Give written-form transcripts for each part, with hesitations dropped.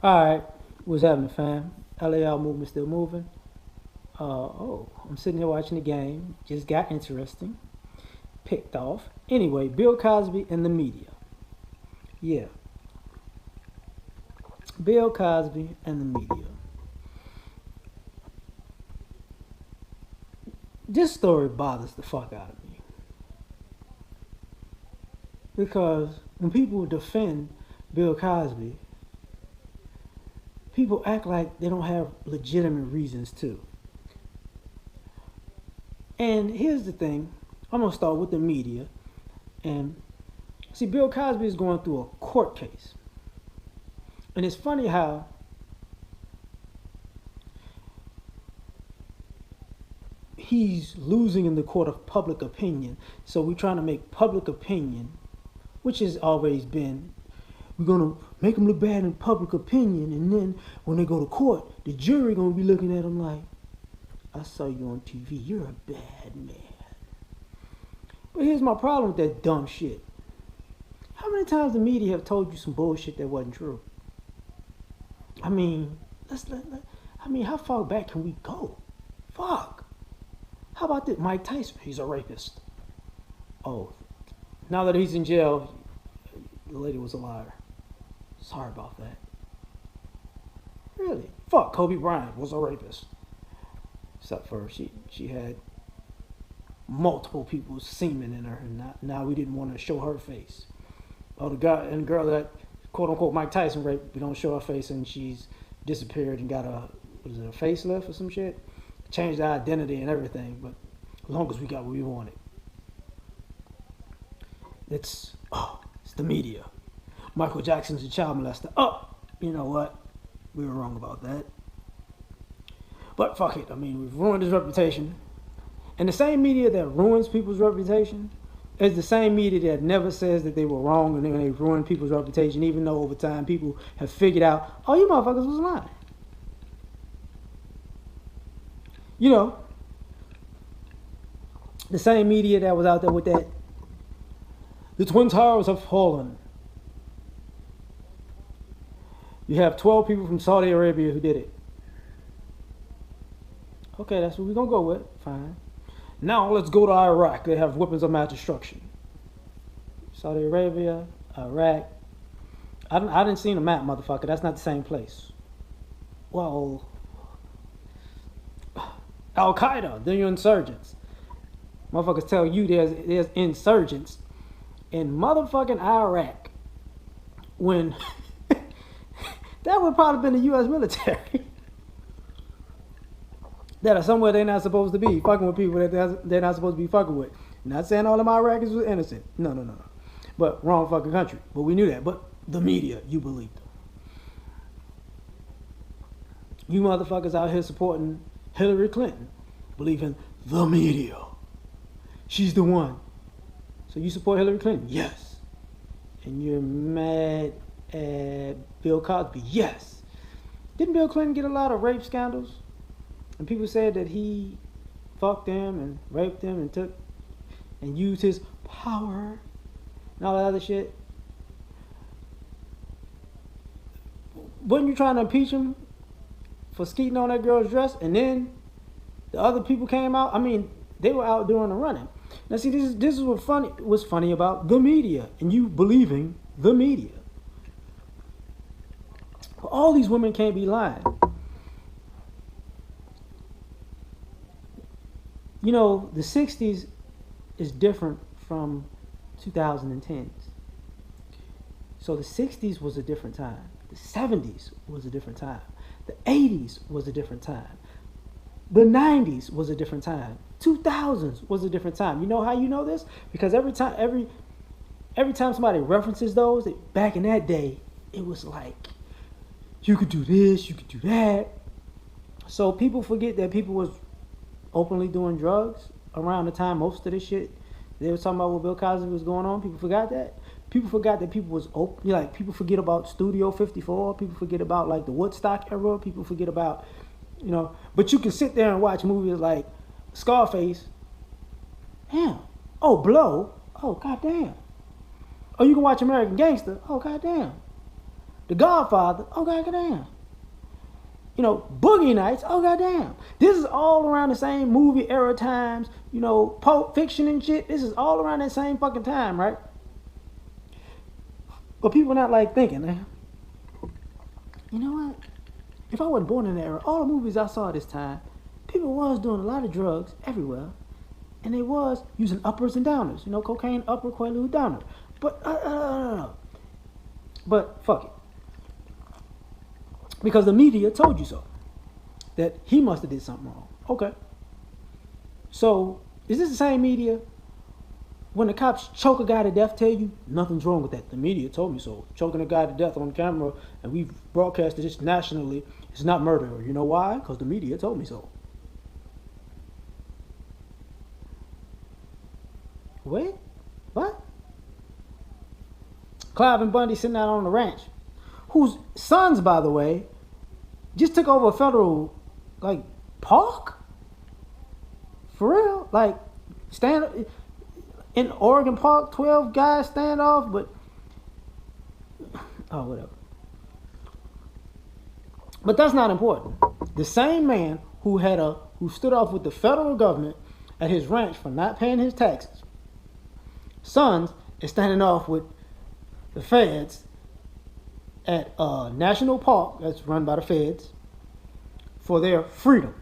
Alright, what's happening, fam? L.A.R movement still moving. I'm sitting here watching the game. Just got interesting. Picked off. Anyway, Bill Cosby and the media. Yeah, Bill Cosby and the media. This story bothers the fuck out of me. Because when people defend Bill Cosby, people act like they don't have legitimate reasons to. And here's the thing, I'm gonna start with the media. And see, Bill Cosby is going through a court case. And it's funny how he's losing in the court of public opinion. So we're trying to make public opinion, which has always been, we're gonna make them look bad in public opinion, and then when they go to court, the jury gonna be looking at them like, I saw you on TV, you're a bad man. But here's my problem with that dumb shit. How many times the media have told you some bullshit that wasn't true? I mean, how far back can we go? Fuck. How about this? Mike Tyson, he's a rapist. Oh, now that he's in jail, the lady was a liar. Sorry about that. Really? Fuck, Kobe Bryant was a rapist. Except for she had multiple people's semen in her, and now we didn't want to show her face. Oh, the guy and girl that quote unquote Mike Tyson raped, we don't show her face, and she's disappeared and got a facelift or some shit? Changed the identity and everything, but as long as we got what we wanted. It's the media. Michael Jackson's a child molester. You know what? We were wrong about that. But fuck it. I mean, we've ruined his reputation. And the same media that ruins people's reputation is the same media that never says that they were wrong and they ruined people's reputation, even though over time people have figured out, oh, you motherfuckers was lying. You know, the same media that was out there with that, the Twin Towers have fallen. You have 12 people from Saudi Arabia who did it. Okay, that's what we're going to go with. Fine. Now let's go to Iraq. They have weapons of mass destruction. Saudi Arabia, Iraq. I didn't see the map, motherfucker. That's not the same place. Well, Al Qaeda, they're your insurgents. Motherfuckers tell you there's insurgents in motherfucking Iraq when that would probably been the U.S. military that are somewhere they're not supposed to be, fucking with people that they're not supposed to be fucking with. Not saying all of my Iraqis were innocent. No. But wrong fucking country. But we knew that. But the media, you believed them. You motherfuckers out here supporting Hillary Clinton, believing the media. She's the one. So you support Hillary Clinton? Yes. And you're mad at Bill Cosby? Yes. Didn't Bill Clinton get a lot of rape scandals? And people said that he fucked them and raped them and took and used his power and all that other shit. Wasn't you trying to impeach him for skeeting on that girl's dress? And then the other people came out. I mean, they were out doing the running. Now see, this is what's funny about the media and you believing the media. All these women can't be lying. You know, the 60s is different from 2010s. So the 60s was a different time. The 70s was a different time. The 80s was a different time. The 90s was a different time. 2000s was a different time. You know how you know this? Because every time somebody references those, back in that day, it was like, you could do this, you could do that. So people forget that people was openly doing drugs around the time most of this shit they were talking about what Bill Cosby was going on. People forgot that. People forgot that people was open. Like people forget about Studio 54. People forget about like the Woodstock era. People forget about, you know. But you can sit there and watch movies like Scarface. Damn. Oh, Blow. Oh, goddamn. Oh, you can watch American Gangster. Oh, goddamn. The Godfather, oh goddamn. You know, Boogie Nights, oh goddamn. This is all around the same movie era times. You know, Pulp Fiction and shit. This is all around that same fucking time, right? But people not like thinking, man. You know what? If I wasn't born in that era, all the movies I saw at this time, people was doing a lot of drugs everywhere. And they was using uppers and downers. You know, cocaine, upper, quaalude, downer. But, but fuck it. Because the media told you so. That he must have did something wrong. Okay. So, is this the same media? When the cops choke a guy to death, tell you nothing's wrong with that. The media told me so. Choking a guy to death on camera, and we've broadcasted this nationally. It's not murder. You know why? Because the media told me so. Wait, what? Clive and Bundy sitting out on the ranch, whose sons, by the way, just took over a federal, like, park? For real? Like, stand in Oregon Park, 12 guys stand off, but, oh, whatever. But that's not important. The same man who stood off with the federal government at his ranch for not paying his taxes, sons is standing off with the feds at a national park that's run by the feds for their freedom.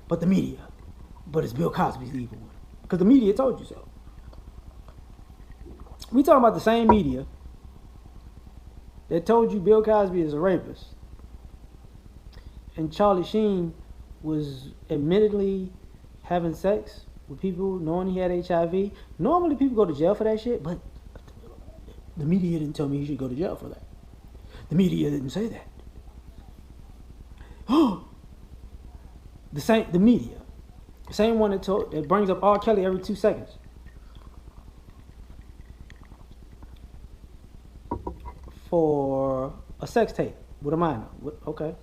But the media, but it's Bill Cosby's the evil one. Because the media told you so. We talking about the same media that told you Bill Cosby is a rapist. And Charlie Sheen was admittedly having sex with people knowing he had HIV. Normally people go to jail for that shit, but the media didn't tell me he should go to jail for that. The media didn't say that. The media. The same one that brings up R. Kelly every 2 seconds. For a sex tape with a minor. Okay.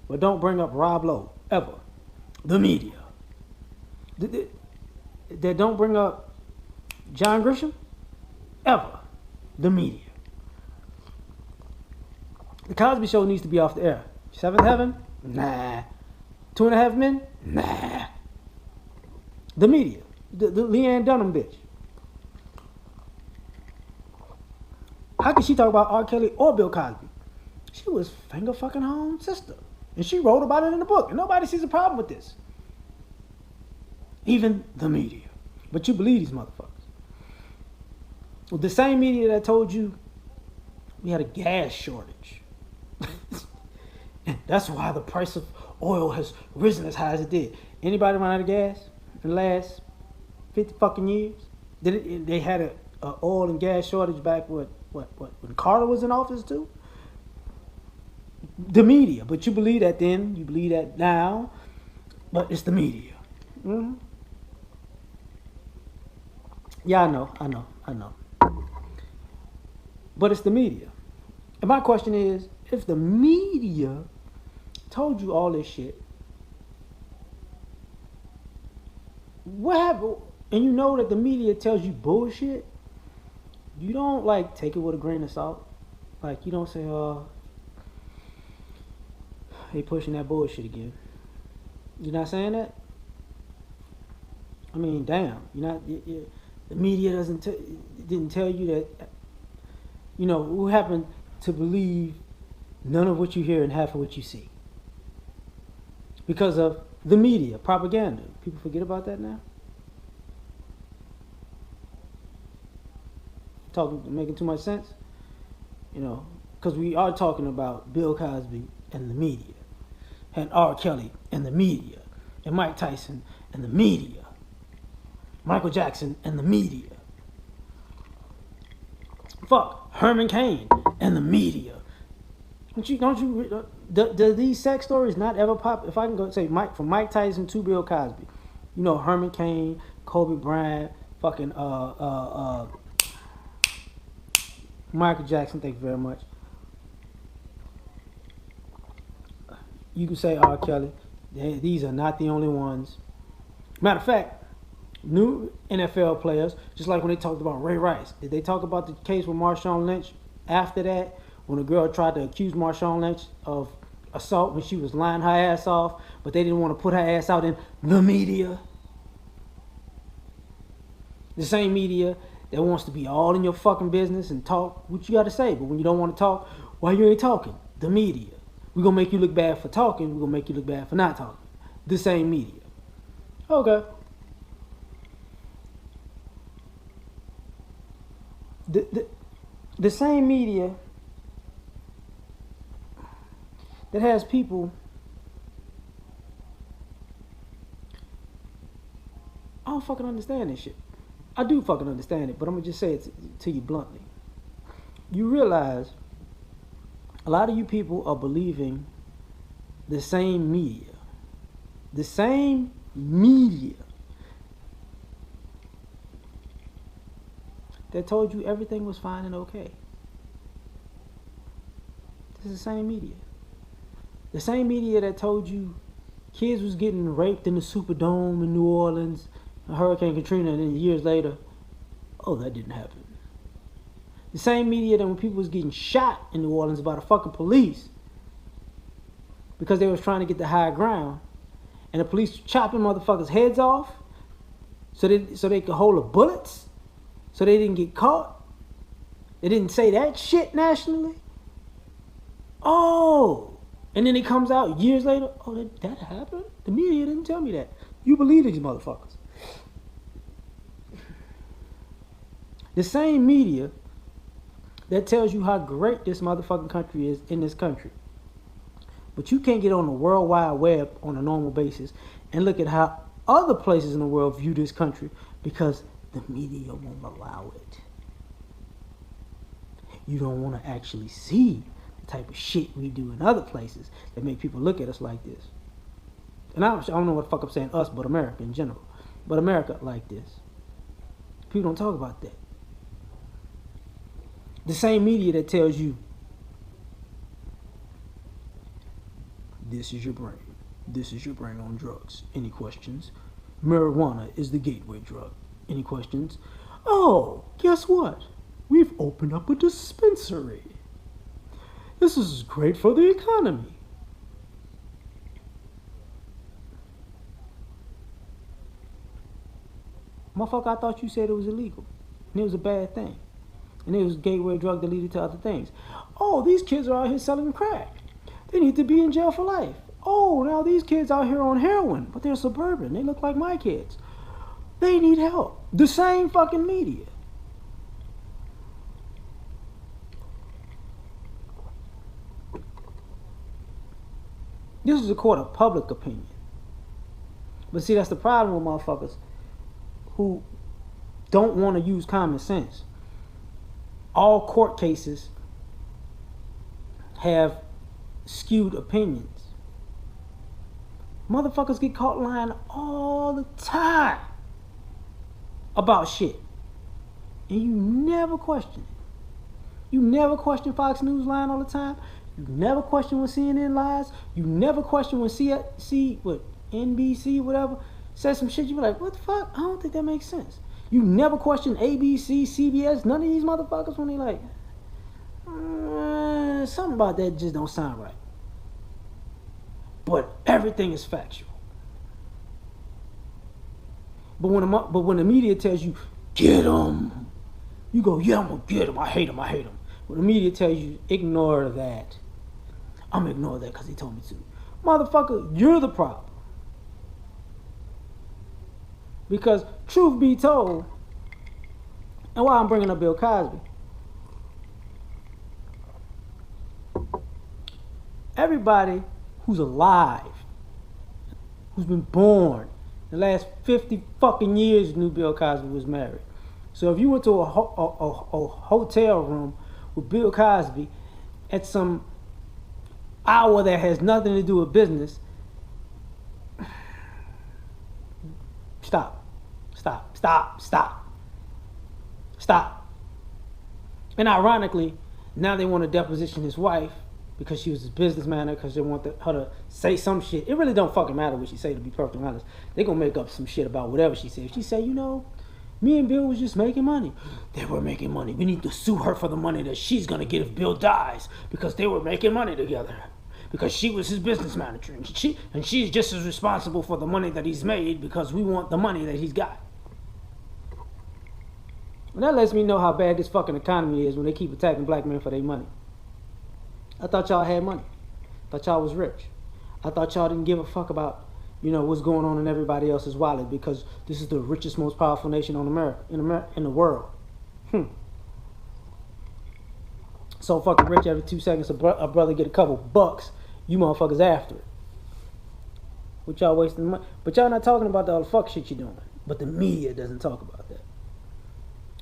But don't bring up Rob Lowe, ever. The media. They don't bring up John Grisham, ever. The media. The Cosby Show needs to be off the air. Seventh Heaven? Nah. 2.5 Men? Nah. The media. The Leanne Dunham bitch. How could she talk about R. Kelly or Bill Cosby? She was finger fucking her own sister. And she wrote about it in the book. And nobody sees a problem with this. Even the media. But you believe these motherfuckers. Well, the same media that told you we had a gas shortage. And that's why the price of oil has risen as high as it did. Anybody run out of gas in the last 50 fucking years? They had a oil and gas shortage back when Carter was in office too? The media. But you believe that then, you believe that now, but it's the media. Mm-hmm. Yeah, I know. But it's the media. And my question is, if the media told you all this shit, what happened? And you know that the media tells you bullshit, you don't like take it with a grain of salt. Like you don't say, oh, they pushing that bullshit again. You're not saying that? I mean, damn. You're not. The media didn't tell you that. You know, who happened to believe none of what you hear and half of what you see? Because of the media, propaganda. People forget about that now? Making too much sense? You know, because we are talking about Bill Cosby and the media, and R. Kelly and the media, and Mike Tyson and the media, Michael Jackson and the media. Fuck, Herman Cain and the media. Do these sex stories not ever pop? If I can go say from Mike Tyson to Bill Cosby, you know, Herman Cain, Kobe Bryant, fucking Michael Jackson, thank you very much. You can say R. Kelly. These are not the only ones. Matter of fact, New NFL players, just like when they talked about Ray Rice. Did they talk about the case with Marshawn Lynch after that? When a girl tried to accuse Marshawn Lynch of assault when she was lying her ass off, but they didn't want to put her ass out in the media. The same media that wants to be all in your fucking business and talk what you got to say. But when you don't want to talk, why you ain't talking? The media. We're going to make you look bad for talking. We're going to make you look bad for not talking. The same media. Okay. The same media that has people, I don't fucking understand this shit. I do fucking understand it, but I'm gonna just say it to you bluntly. You realize a lot of you people are believing the same media. The same media that told you everything was fine and okay. This is the same media. The same media that told you kids was getting raped in the Superdome in New Orleans, Hurricane Katrina, and then years later, oh, that didn't happen. The same media that when people was getting shot in New Orleans by the fucking police because they was trying to get the high ground, and the police chopping motherfuckers' heads off so they could hold the bullets, so they didn't get caught. They didn't say that shit nationally. Oh, and then it comes out years later, oh, that happened? The media didn't tell me that. You believe these motherfuckers. The same media that tells you how great this motherfucking country is in this country. But you can't get on the World Wide Web on a normal basis and look at how other places in the world view this country because the media won't allow it. You don't want to actually see the type of shit we do in other places that make people look at us like this. And I don't know what the fuck I'm saying, us, but America in general. But America like this. People don't talk about that. The same media that tells you, this is your brain. This is your brain on drugs. Any questions? Marijuana is the gateway drug. Any questions? Oh, guess what? We've opened up a dispensary. This is great for the economy. Motherfucker, I thought you said it was illegal. And it was a bad thing. And it was a gateway drug that leaded to other things. Oh, these kids are out here selling crack. They need to be in jail for life. Oh, now these kids out here on heroin, but they're suburban. They look like my kids. They need help. The same fucking media. This is a court of public opinion. But see, that's the problem with motherfuckers who don't want to use common sense. All court cases have skewed opinions. Motherfuckers get caught lying all the time about shit. And you never question it. You never question Fox News lying all the time. You never question when CNN lies. You never question when NBC, whatever, says some shit. You be like, what the fuck? I don't think that makes sense. You never question ABC, CBS, none of these motherfuckers when they like, something about that just don't sound right. But everything is factual. But when the media tells you, get him, you go, yeah, I'm gonna get him. I hate him. When the media tells you, ignore that, I'm gonna ignore that because he told me to. Motherfucker, you're the problem. Because truth be told, and why I'm bringing up Bill Cosby, everybody who's alive, who's been born the last 50 fucking years knew Bill Cosby was married. So if you went to a hotel room with Bill Cosby at some hour that has nothing to do with business, stop. And ironically, now they want to deposition his wife because she was his businessman, because they want her to say some shit. It really don't fucking matter what she say, to be perfectly honest. They gonna make up some shit about whatever she said. If she say, me and Bill was just making money. They were making money. We need to sue her for the money that she's gonna get if Bill dies, because they were making money together. Because she was his business manager, and she's just as responsible for the money that he's made, because we want the money that he's got. And that lets me know how bad this fucking economy is when they keep attacking black men for their money. I thought y'all had money. I thought y'all was rich. I thought y'all didn't give a fuck about, what's going on in everybody else's wallet, because this is the richest, most powerful nation in the world. So fucking rich, every 2 seconds a brother get a couple bucks. You motherfuckers after it. What y'all wasting money? But y'all not talking about all the fuck shit you're doing. But the media doesn't talk about that.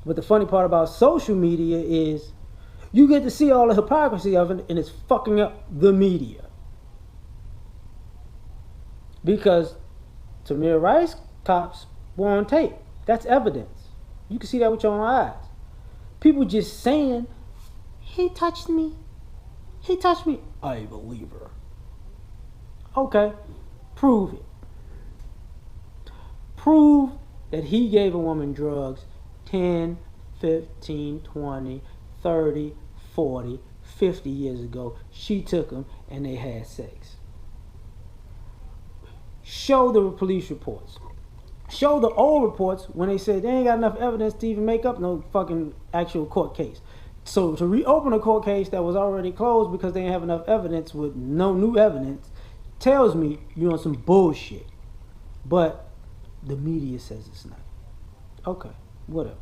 But the funny part about social media is you get to see all the hypocrisy of it, and it's fucking up the media. Because Tamir Rice cops were on tape. That's evidence. You can see that with your own eyes. People just saying, he touched me. He touched me. I believe her. Okay, prove it. Prove that he gave a woman drugs 10, 15, 20, 30, 40, 50 years ago. She took them and they had sex. Show the police reports. Show the old reports when they said they ain't got enough evidence to even make up no fucking actual court case. So to reopen a court case that was already closed because they didn't have enough evidence with no new evidence tells me you're on some bullshit. But the media says it's not. Okay, whatever.